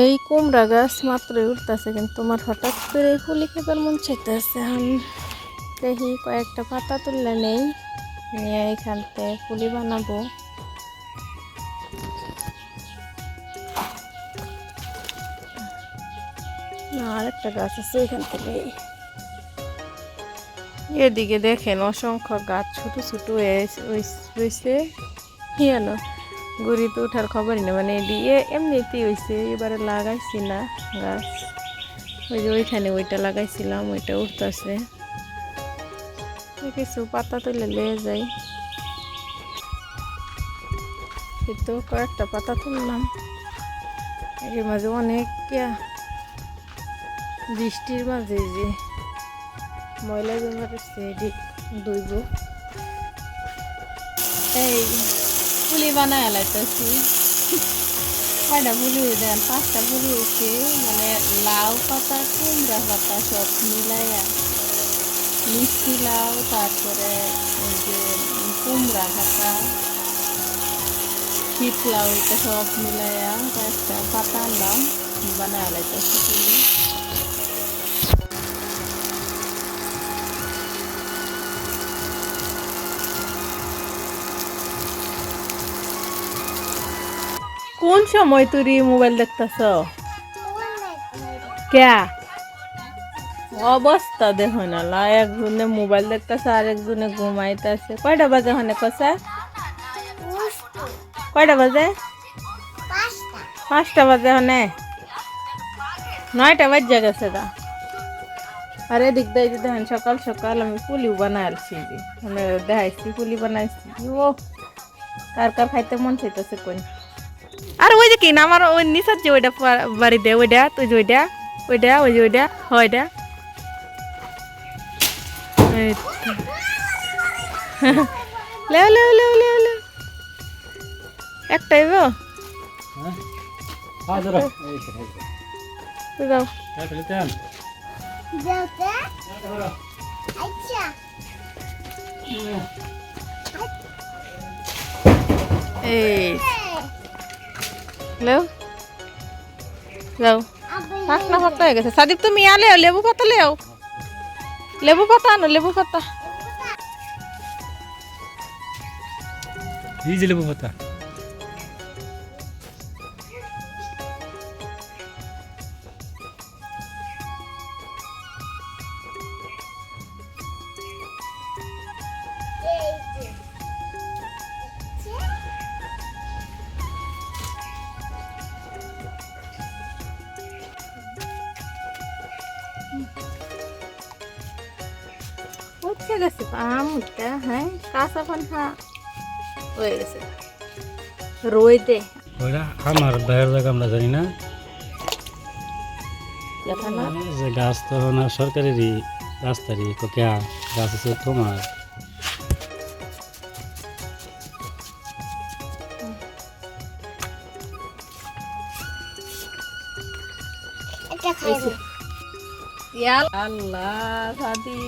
এই কুমড়া গাছ মাত্রই উঠতেছে, কিন্তু তোমার হঠাৎ করে ফুলি খেবার মন চাইতেছে। এখন দেখি কয়েকটা পাতা তুললে নেই, নিয়ে এখান থেকে ফুলি বানাবো। আর একটা গাছ আছে এখান থেকে। এদিকে দেখেন অসংখ্য গাছ ছোট ছোট হয়েছে। হিয়ানো গড়িতে ওঠার খবরই না, মানে দিয়ে এমনিতেই হয়েছে। এবারে লাগাইছি না গাছ, ওই যে ওইখানে ওইটা লাগাইছিলাম, ওইটা উঠতেছে। কিছু পাতা তুলে নিয়ে যাই, কিন্তু কয়েকটা পাতা তুললাম। এর মাঝে অনেক বৃষ্টির মাঝে যে ময়লা জমা করছে, এটি ধুইব। এই পুলি বানায় লাইতেছি। কয়টা পুলি দেন, 5টা পুলি হয়েছে, মানে লাউ পাতা কুমড়া পাতা সব মিলাইয়া, মিষ্টি লাউ, তারপরে ওই যে কুমড়া পাতা, শীত লাউ, এটা সব মিলাইয়া কয়েকটা পাতা আনলাম, বানায় লাইতেছি পুলি। কোন সময় তুই মোবাইল দেখতেছ? কে অবস্থা দেখো না, একজনে মোবাইল দেখতেছে আর একজনে ঘুমাইতেছে। কয়টা বাজে ওখানে কষা? কয়টা বাজে? 5টা বাজে ওখানে, 9টা বাজে গেছে গা। আরে দিক দিয়ে দেখেন, সকাল সকাল আমি পুলিও বানাইছি, মানে দেখাইছি পুলি বানাইছি। ও কার কার খাইতে মন চাইতেছে কোন? আর ওই যে কি না, আমার ওই নিচার যে ওইটা বাড়িতে, ওইটা তুই যে ওইটা ওইটা ওই যে ওইটা ওইটা লেও লেও লেও লেও লেও একটাই গো। যাও এই লেও যাও, ফাঁকনা ফাঁকনা হয়ে গেছে। সাদিক তুমি আলেও লেবু পাতা, লেবু পাতা আনো, লেবু পাতা। এই যে লেবু পাতা, উঠে গেছে আম, উঠটা হ্যাঁ, কাঁচা পান্থা হয়ে গেছে রোদে। ওইটা আমার বাইরের জায়গা আমরা জানি না, যে গাছ তো না সরকারেরই রাস্তারই কোকিয়া গাছ আছে তোমার। আল্লাহ সাদি